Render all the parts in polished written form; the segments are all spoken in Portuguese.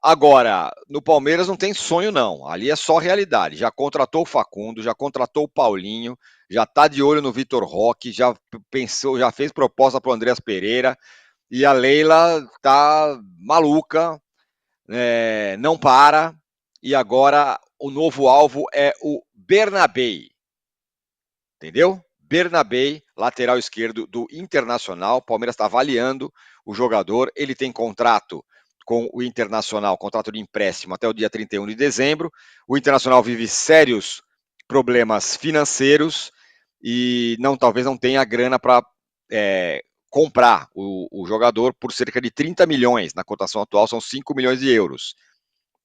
Agora, no Palmeiras não tem sonho, não. Ali é só realidade. Já contratou o Facundo, já contratou o Paulinho, já tá de olho no Vitor Roque, já pensou, já fez proposta para o Andreas Pereira, e a Leila tá maluca, não para, e agora o novo alvo é o Bernabei. Entendeu? Bernabei, lateral esquerdo do Internacional. O Palmeiras está avaliando o jogador. Ele tem contrato com o Internacional, contrato de empréstimo até o dia 31 de dezembro. O Internacional vive sérios problemas financeiros e talvez não tenha grana para comprar o jogador por cerca de 30 milhões. Na cotação atual são 5 milhões de euros.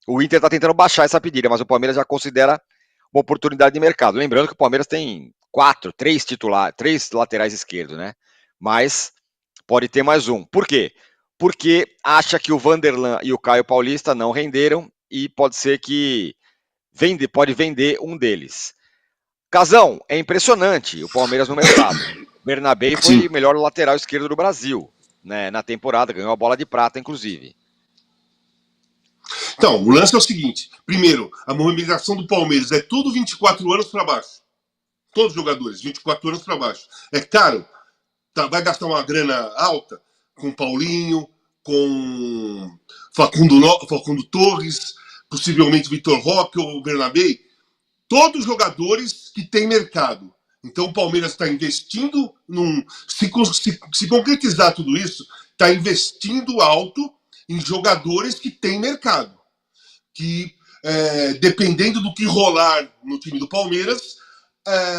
O Inter está tentando baixar essa pedida, mas o Palmeiras já considera uma oportunidade de mercado. Lembrando que o Palmeiras tem três laterais esquerdos, né? Mas pode ter mais um. Por quê? Porque acha que o Vanderlan e o Caio Paulista não renderam e pode ser que pode vender um deles. Casão, é impressionante o Palmeiras no mercado. Bernabei foi o melhor lateral esquerdo do Brasil, né, na temporada, ganhou a bola de prata, inclusive. Então, o lance é o seguinte. Primeiro, a movimentação do Palmeiras é tudo 24 anos para baixo. Todos os jogadores, 24 anos para baixo. É caro, vai gastar uma grana alta com Paulinho, com Facundo Torres, possivelmente Vitor Roque ou Bernabei. Todos jogadores que têm mercado. Então o Palmeiras está investindo se concretizar tudo isso, está investindo alto em jogadores que têm mercado. Que, dependendo do que rolar no time do Palmeiras,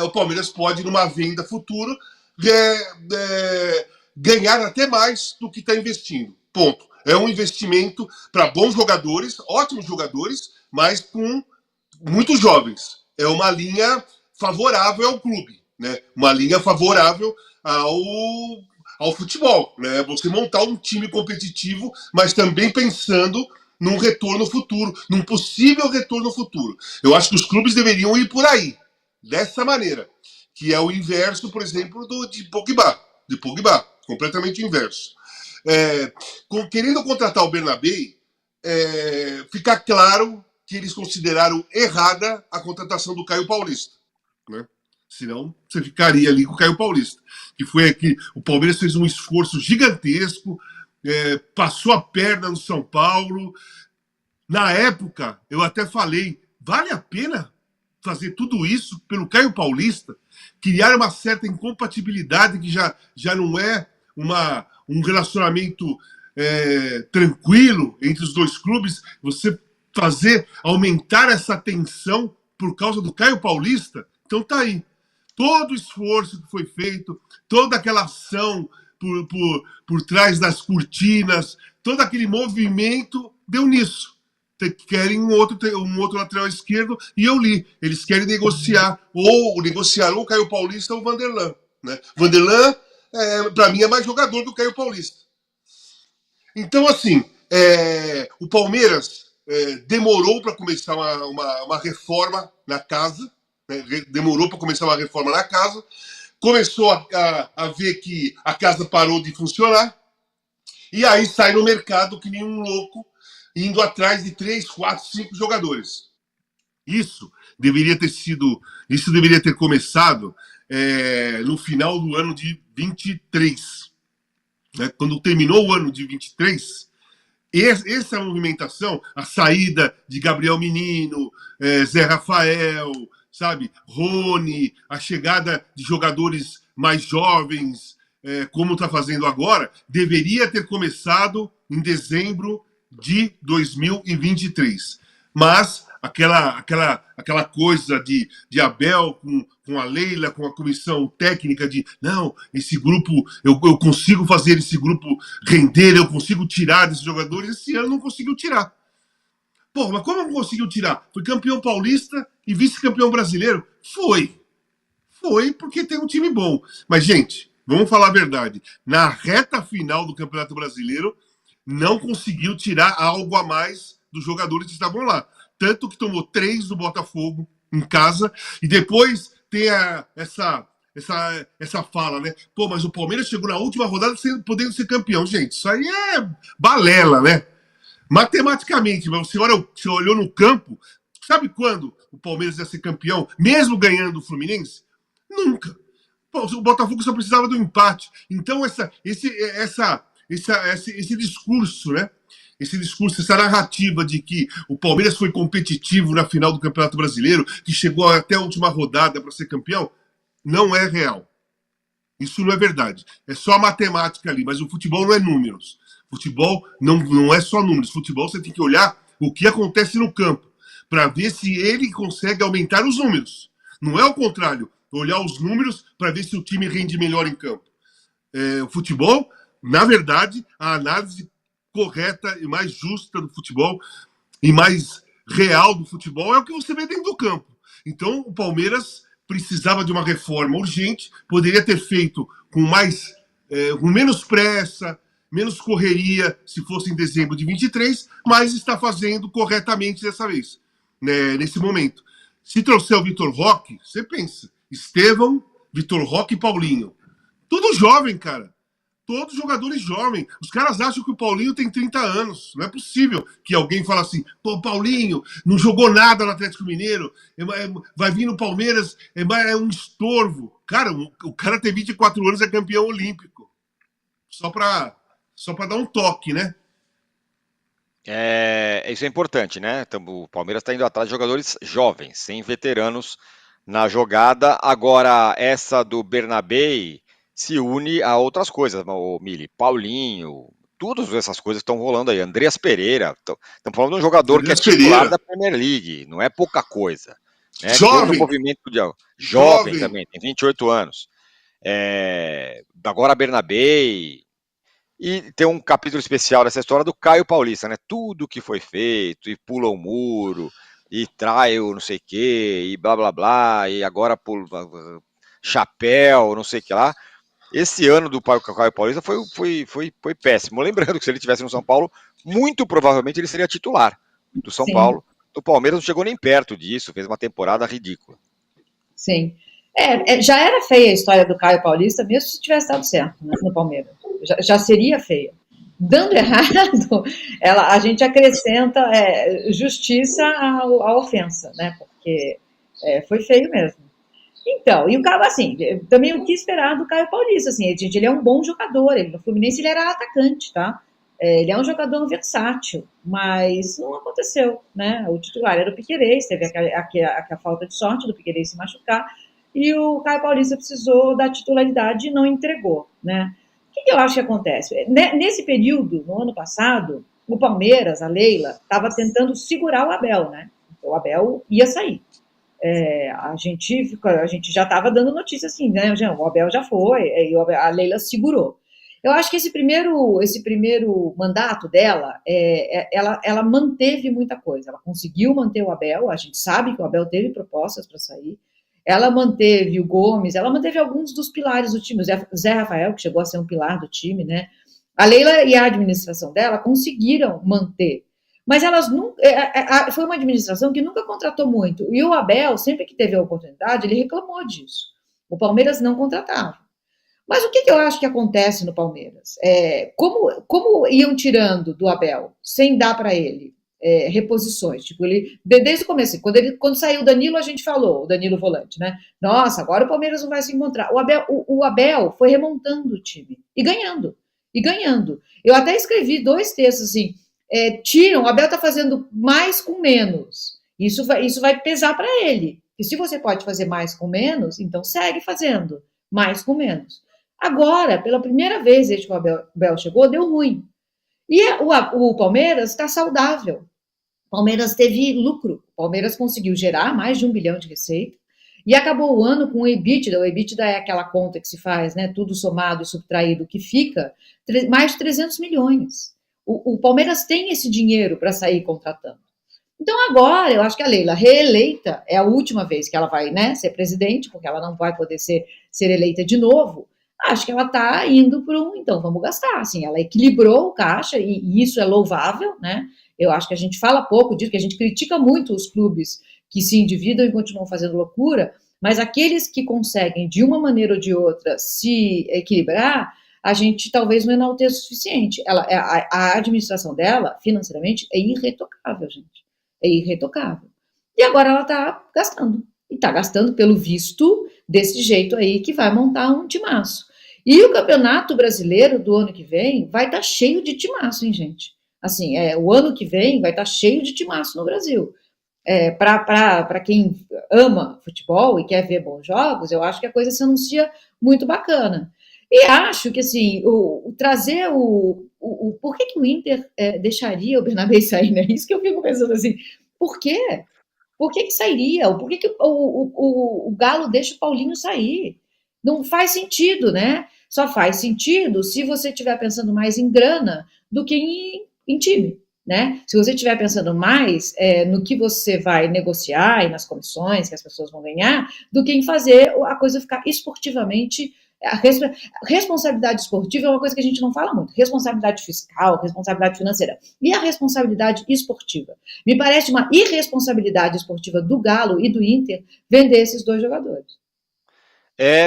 o Palmeiras pode, numa venda futura, ganhar até mais do que está investindo. Ponto. É um investimento para bons jogadores, ótimos jogadores, mas com muitos jovens. É uma linha favorável ao clube, né? Uma linha favorável ao futebol, né? Você montar um time competitivo, mas também pensando num retorno futuro, num possível retorno futuro. Eu acho que os clubes deveriam ir por aí, dessa maneira, que é o inverso, por exemplo, de Pogba, completamente inverso. Querendo contratar o Bernabei, fica claro que eles consideraram errada a contratação do Caio Paulista, né? Senão você ficaria ali com o Caio Paulista, que foi que o Palmeiras fez um esforço gigantesco, passou a perna no São Paulo. Na época, eu até falei, vale a pena fazer tudo isso pelo Caio Paulista? Criar uma certa incompatibilidade que já não é um relacionamento tranquilo entre os dois clubes, você aumentar essa tensão por causa do Caio Paulista? Então tá aí. Todo o esforço que foi feito, toda aquela ação por trás das cortinas, todo aquele movimento deu nisso. Querem um outro lateral esquerdo, e eu li. Eles querem negociar o Caio Paulista ou o Vanderlan, né? Vanderlan, para mim, é mais jogador do Caio Paulista. Então, assim, o Palmeiras demorou para começar uma reforma na casa, né? Demorou para começar uma reforma na casa, começou a ver que a casa parou de funcionar, e aí sai no mercado que nem um louco, indo atrás de 3, 4, 5 jogadores. Isso deveria ter começado no final do ano de 23. Né? Quando terminou o ano de 23, essa movimentação, a saída de Gabriel Menino, Zé Rafael, sabe, Rony, a chegada de jogadores mais jovens, como está fazendo agora, deveria ter começado em dezembro de 2023. Mas aquela coisa de Abel com a Leila, com a comissão técnica não, esse grupo, eu consigo fazer esse grupo render, eu consigo tirar desses jogadores, esse ano não conseguiu tirar. Pô, mas como não conseguiu tirar? Foi campeão paulista e vice-campeão brasileiro? Foi porque tem um time bom. Mas, gente, vamos falar a verdade. Na reta final do Campeonato Brasileiro, não conseguiu tirar algo a mais dos jogadores que estavam lá. Tanto que tomou 3 do Botafogo em casa, e depois tem essa fala, né? Pô, mas o Palmeiras chegou na última rodada podendo ser campeão. Gente, isso aí é balela, né? Matematicamente, mas você olhou no campo, sabe quando o Palmeiras ia ser campeão, mesmo ganhando o Fluminense? Nunca. O Botafogo só precisava do empate. Então, esse discurso, né? Esse discurso, essa narrativa de que o Palmeiras foi competitivo na final do Campeonato Brasileiro, que chegou até a última rodada para ser campeão, não é real. Isso não é verdade. É só a matemática ali, mas o futebol não é números. Futebol não é só números. Futebol você tem que olhar o que acontece no campo para ver se ele consegue aumentar os números. Não é o contrário. Olhar os números para ver se o time rende melhor em campo. O futebol, na verdade, a análise correta e mais justa do futebol e mais real do futebol é o que você vê dentro do campo. Então, o Palmeiras precisava de uma reforma urgente, poderia ter feito com menos pressa, menos correria, se fosse em dezembro de 23, mas está fazendo corretamente dessa vez, né, nesse momento. Se trouxer o Vitor Roque, você pensa, Estevão, Vitor Roque e Paulinho. Tudo jovem, cara. Todos jogadores jovens. Os caras acham que o Paulinho tem 30 anos. Não é possível que alguém fale assim, pô, Paulinho não jogou nada no Atlético Mineiro, vai vir no Palmeiras, é um estorvo. Cara, o cara tem 24 anos, é campeão olímpico. Só pra dar um toque, né? Isso é importante, né? O Palmeiras está indo atrás de jogadores jovens, sem veteranos na jogada. Agora, essa do Bernabé se une a outras coisas, o Mili, Paulinho, todas essas coisas estão rolando aí. Andreas Pereira, estamos falando de um jogador que é titular da Premier League, não é pouca coisa. Né? Jovem! Todo o movimento jovem também, tem 28 anos. Agora Bernabé. E tem um capítulo especial dessa história do Caio Paulista, né? Tudo que foi feito, e pula o muro, e trai o não sei o quê, e blá blá blá, e agora pula chapéu, não sei o que lá. Esse ano do Caio Paulista foi péssimo. Lembrando que se ele tivesse no São Paulo, muito provavelmente ele seria titular do São Paulo. Do Palmeiras não chegou nem perto disso, fez uma temporada ridícula. Sim. Já era feia a história do Caio Paulista, mesmo se tivesse dado certo, né, no Palmeiras. Já seria feia. Dando errado, a gente acrescenta justiça à ofensa, né? Porque foi feio mesmo. Então, e o Caio, assim, também o que esperar do Caio Paulista, assim, ele é um bom jogador, no Fluminense ele era atacante, tá? Ele é um jogador versátil, mas não aconteceu, né? O titular era o Piquerez, teve a falta de sorte do Piquerez se machucar, e o Caio Paulista precisou da titularidade e não entregou, né? O que eu acho que acontece? Nesse período, no ano passado, o Palmeiras, a Leila, estava tentando segurar o Abel, né? O Abel ia sair. A gente já estava dando notícia assim, né? O Abel já foi, e a Leila segurou. Eu acho que esse primeiro mandato dela, ela manteve muita coisa. Ela conseguiu manter o Abel, a gente sabe que o Abel teve propostas para sair. Ela manteve o Gomes, ela manteve alguns dos pilares do time. O Zé Rafael, que chegou a ser um pilar do time, né? A Leila e a administração dela conseguiram manter. Mas elas foi uma administração que nunca contratou muito. E o Abel, sempre que teve a oportunidade, ele reclamou disso. O Palmeiras não contratava. Mas o que eu acho que acontece no Palmeiras? Como iam tirando do Abel, sem dar para ele reposições? Tipo, ele, desde o começo, quando saiu o Danilo, a gente falou, o Danilo volante, né? Nossa, agora o Palmeiras não vai se encontrar. O Abel foi remontando o time e ganhando. E ganhando. Eu até escrevi 2 textos assim. O Abel está fazendo mais com menos. Isso vai pesar para ele. E se você pode fazer mais com menos, então segue fazendo mais com menos. Agora, pela primeira vez desde que o Abel chegou, deu ruim. E o Palmeiras está saudável. O Palmeiras teve lucro. O Palmeiras conseguiu gerar mais de 1 bilhão de receita e acabou o ano com o EBITDA. O EBITDA é aquela conta que se faz, né? Tudo somado e subtraído, que fica mais de 300 milhões. O Palmeiras tem esse dinheiro para sair contratando. Então agora, eu acho que a Leila, reeleita, é a última vez que ela vai, né, ser presidente, porque ela não vai poder ser eleita de novo. Acho que ela está indo para então vamos gastar, assim, ela equilibrou o caixa, e isso é louvável, né? Eu acho que a gente fala pouco disso, que a gente critica muito os clubes que se endividam e continuam fazendo loucura, mas aqueles que conseguem, de uma maneira ou de outra, se equilibrar, a gente talvez não enalteça o suficiente. A administração dela, financeiramente, é irretocável, gente. É irretocável. E agora ela está gastando. E está gastando, pelo visto, desse jeito aí que vai montar um timaço. E o Campeonato Brasileiro do ano que vem vai estar cheio de timaço, hein, gente? Assim, o ano que vem vai estar cheio de timaço no Brasil. Para quem ama futebol e quer ver bons jogos, eu acho que a coisa se anuncia muito bacana. E acho que, assim, trazer por que o Inter deixaria o Bernabé sair, né? Isso que eu fico pensando assim, por quê? Por que sairia? Por que o Galo deixa o Paulinho sair? Não faz sentido, né? Só faz sentido se você estiver pensando mais em grana do que em time, né? Se você estiver pensando mais no que você vai negociar e nas comissões que as pessoas vão ganhar, do que em fazer a coisa ficar esportivamente. A responsabilidade esportiva é uma coisa que a gente não fala muito. Responsabilidade fiscal, responsabilidade financeira. E a responsabilidade esportiva? Me parece uma irresponsabilidade esportiva do Galo e do Inter vender esses dois jogadores.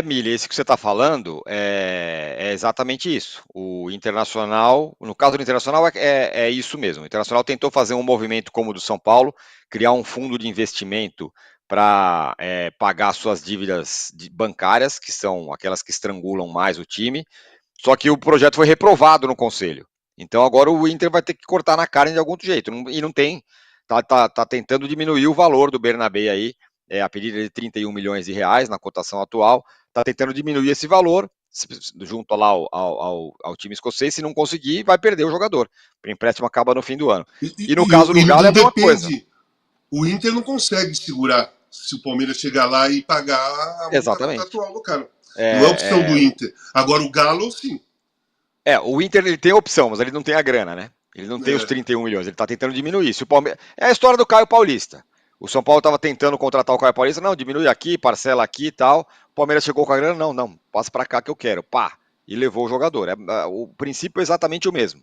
Mili, esse que você está falando é exatamente isso. O Internacional, no caso do Internacional, é isso mesmo. O Internacional tentou fazer um movimento como o do São Paulo, criar um fundo de investimento para pagar suas dívidas bancárias, que são aquelas que estrangulam mais o time, só que o projeto foi reprovado no Conselho. Então agora o Inter vai ter que cortar na carne de algum jeito, e não tem, tá tentando diminuir o valor do Bernabé aí, a pedido de 31 milhões de reais na cotação atual, está tentando diminuir esse valor junto lá ao time escocês. Se não conseguir, vai perder o jogador. O empréstimo acaba no fim do ano. E no caso do Galo é a mesma coisa. O Inter não consegue segurar se o Palmeiras chegar lá e pagar a multa contratual do cara. Não é opção do Inter. Agora o Galo, sim. O Inter ele tem a opção, mas ele não tem a grana, né? Ele não tem os 31 milhões, ele está tentando diminuir. Se o Palmeiras... É a história do Caio Paulista. O São Paulo estava tentando contratar o Caio Paulista, não, diminui aqui, parcela aqui e tal. O Palmeiras chegou com a grana, não, passa para cá que eu quero, pá, e levou o jogador. O princípio é exatamente o mesmo.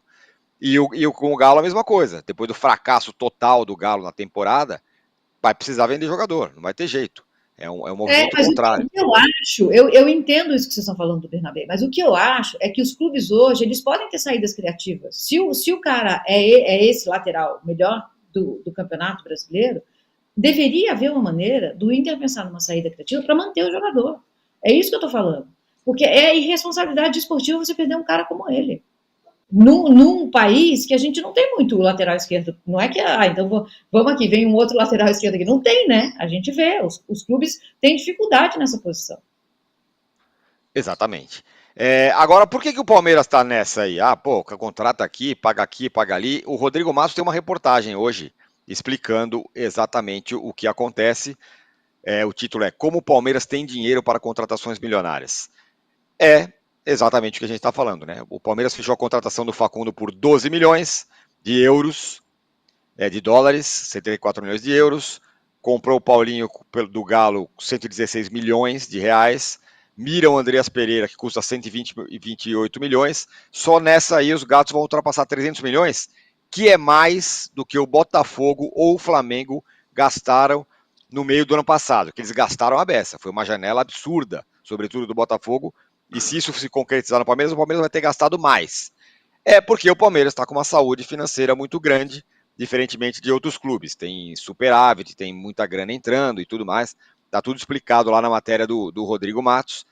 E com o Galo a mesma coisa. Depois do fracasso total do Galo na temporada, vai precisar vender jogador, não vai ter jeito. É um movimento contrário. O que eu acho, eu entendo isso que vocês estão falando do Bernabé, mas o que eu acho é que os clubes hoje, eles podem ter saídas criativas. Se o cara é esse lateral melhor do campeonato brasileiro, deveria haver uma maneira do Inter pensar numa saída criativa para manter o jogador. É isso que eu estou falando. Porque é irresponsabilidade esportiva você perder um cara como ele. Num país que a gente não tem muito lateral esquerdo. Não é que, então vamos aqui, vem um outro lateral esquerdo aqui. Não tem, né? A gente vê, os clubes têm dificuldade nessa posição. Exatamente. Agora, por que o Palmeiras está nessa aí? Contrata aqui, paga ali. O Rodrigo Matos tem uma reportagem hoje explicando exatamente o que acontece. O título é Como o Palmeiras tem dinheiro para contratações milionárias. É exatamente o que a gente está falando, né? O Palmeiras fechou a contratação do Facundo por 12 milhões de euros, de dólares, 74 milhões de euros. Comprou o Paulinho do Galo 116 milhões de reais. Mira o Andreas Pereira, que custa 128 milhões. Só nessa aí os gatos vão ultrapassar 300 milhões, que é mais do que o Botafogo ou o Flamengo gastaram no meio do ano passado, que eles gastaram a beça. Foi uma janela absurda, sobretudo do Botafogo, e se isso se concretizar no Palmeiras, o Palmeiras vai ter gastado mais. Porque o Palmeiras está com uma saúde financeira muito grande, diferentemente de outros clubes. Tem superávit, tem muita grana entrando e tudo mais. Está tudo explicado lá na matéria do Rodrigo Matos.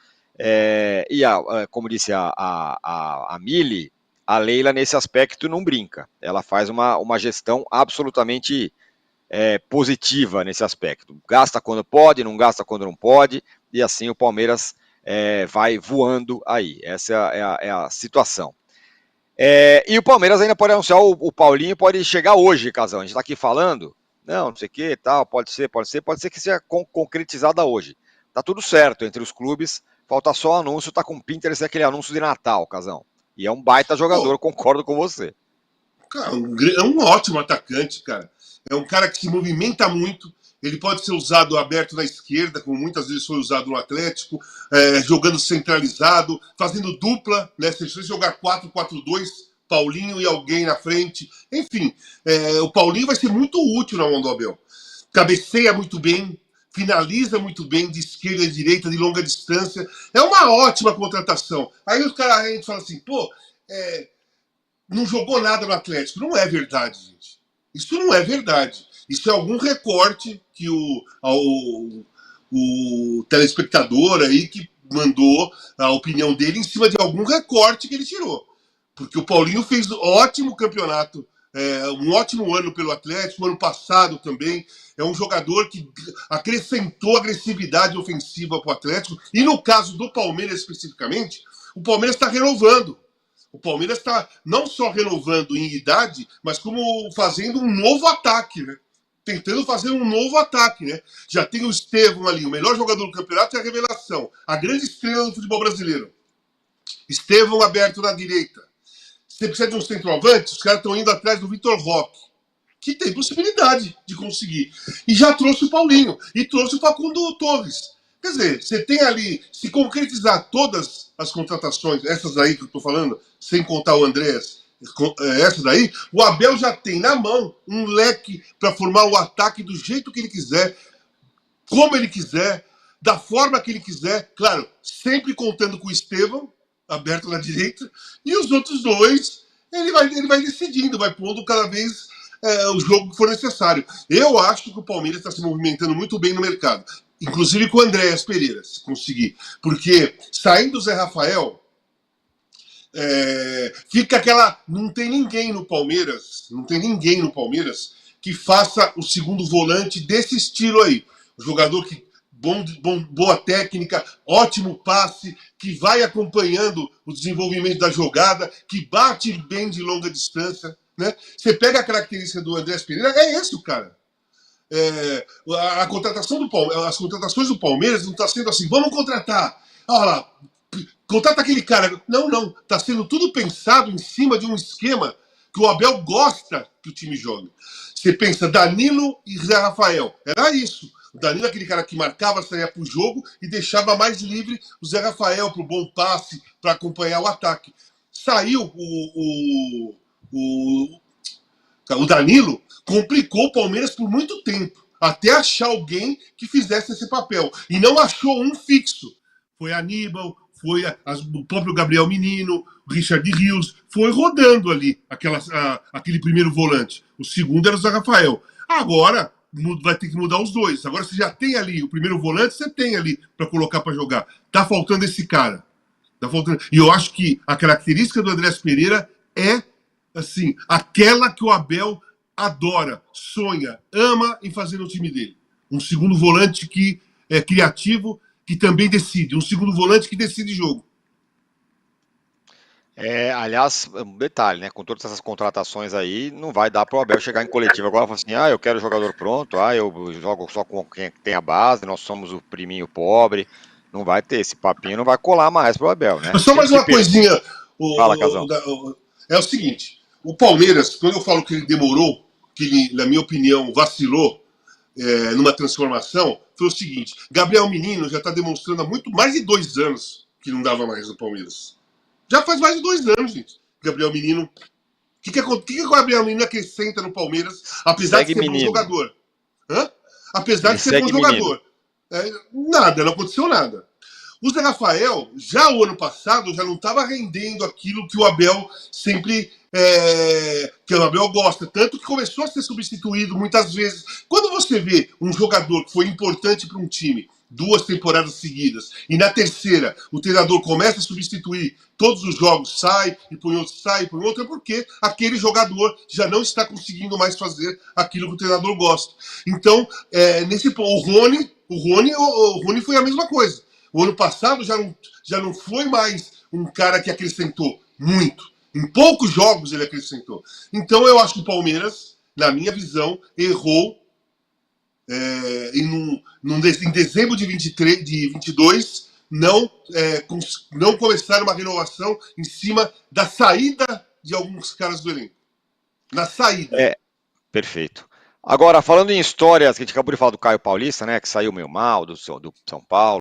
Como disse a Mili, a Leila, nesse aspecto, não brinca. Ela faz uma gestão absolutamente positiva nesse aspecto. Gasta quando pode, não gasta quando não pode, e assim o Palmeiras vai voando aí. Essa é a situação. E o Palmeiras ainda pode anunciar, o Paulinho pode chegar hoje, Casão. A gente está aqui falando, não sei o que, tal, pode ser que seja concretizada hoje. Tá tudo certo entre os clubes, falta só o anúncio, tá com o Pinterest, aquele anúncio de Natal, Casão. E é um baita jogador, concordo com você. Cara, é um ótimo atacante, cara. É um cara que se movimenta muito. Ele pode ser usado aberto na esquerda, como muitas vezes foi usado no Atlético, jogando centralizado, fazendo dupla, né? Se ele jogar 4-4-2, Paulinho e alguém na frente. Enfim, o Paulinho vai ser muito útil na mão do Abel. Cabeceia muito bem, finaliza muito bem de esquerda e direita, de longa distância. É uma ótima contratação. Aí os caras, a gente fala assim, pô, não jogou nada no Atlético. Não é verdade, gente. Isso não é verdade. Isso é algum recorte que o telespectador aí que mandou a opinião dele em cima de algum recorte que ele tirou. Porque o Paulinho fez um ótimo campeonato, um ótimo ano pelo Atlético, ano passado também. É um jogador que acrescentou agressividade ofensiva para o Atlético. E no caso do Palmeiras especificamente, o Palmeiras está renovando. O Palmeiras está não só renovando em idade, mas como fazendo um novo ataque, né? Tentando fazer um novo ataque, né? Já tem o Estevão ali, o melhor jogador do campeonato e a revelação. A grande estrela do futebol brasileiro. Estevão aberto na direita. Você precisa de um centroavante, os caras estão indo atrás do Vitor Roque, que tem possibilidade de conseguir. E já trouxe o Paulinho, e trouxe o Facundo Torres. Quer dizer, você tem ali, se concretizar todas as contratações, essas aí que eu estou falando, sem contar o Andrés, essas daí, o Abel já tem na mão um leque para formar o ataque do jeito que ele quiser, como ele quiser, da forma que ele quiser, claro, sempre contando com o Estevão, aberto na direita, e os outros dois, ele vai decidindo, vai pondo cada vez o jogo que for necessário. Eu acho que o Palmeiras está se movimentando muito bem no mercado, inclusive com o Andréas Pereira, se conseguir, porque saindo o Zé Rafael, fica aquela... Não tem ninguém no Palmeiras que faça o segundo volante desse estilo aí. O jogador que boa técnica, ótimo passe, que vai acompanhando o desenvolvimento da jogada, que bate bem de longa distância, né? Você pega a característica do Andrés Pereira, é esse o cara. A contratação do Palmeiras, as contratações do Palmeiras não está sendo assim, vamos contratar, olha lá, contrata aquele cara. Não, está sendo tudo pensado em cima de um esquema que o Abel gosta que o time jogue. Você pensa Danilo e Zé Rafael, era isso. O Danilo é aquele cara que marcava, saía para o jogo e deixava mais livre o Zé Rafael para o bom passe, para acompanhar o ataque. Saiu o Danilo, complicou o Palmeiras por muito tempo, até achar alguém que fizesse esse papel. E não achou um fixo. Foi Aníbal, foi o próprio Gabriel Menino, o Richard Rios, foi rodando ali aquele primeiro volante. O segundo era o Zé Rafael. Agora vai ter que mudar os dois. Agora você já tem ali o primeiro volante, você tem ali para colocar para jogar. Tá faltando esse cara. Tá faltando. E eu acho que a característica do Andrés Pereira é assim, aquela que o Abel adora, sonha, ama em fazer no time dele. Um segundo volante que é criativo, que também decide. Um segundo volante que decide jogo. Aliás, um detalhe, né? Com todas essas contratações aí, não vai dar para o Abel chegar em coletivo agora e falar assim, eu quero jogador pronto, eu jogo só com quem tem a base, nós somos o priminho pobre. Não vai ter, esse papinho não vai colar mais pro Abel, né? Mas só mais uma coisinha. Fala, Casão. É o seguinte, o Palmeiras, quando eu falo que ele demorou, que ele, na minha opinião, vacilou numa transformação, foi o seguinte, Gabriel Menino já está demonstrando há mais de 2 anos que não dava mais no Palmeiras. Já faz mais de 2 anos, gente. Gabriel Menino. O que o Gabriel Menino acrescenta no Palmeiras, apesar de ser bom jogador? Apesar de ser bom jogador. Nada, não aconteceu nada. O Zé Rafael, já o ano passado, já não estava rendendo aquilo que o Abel sempre... que o Abel gosta, tanto que começou a ser substituído muitas vezes. Quando você vê um jogador que foi importante para um time 2 temporadas seguidas, e na terceira o treinador começa a substituir todos os jogos, sai e põe outro, é porque aquele jogador já não está conseguindo mais fazer aquilo que o treinador gosta. Então, nesse ponto, o Rony foi a mesma coisa. O ano passado já não foi mais um cara que acrescentou muito. Em poucos jogos ele acrescentou. Então eu acho que o Palmeiras, na minha visão, errou em dezembro de 22, não começar uma renovação em cima da saída de alguns caras do elenco. Na saída. Perfeito. Agora, falando em histórias, que a gente acabou de falar do Caio Paulista, né, que saiu meio mal do São Paulo.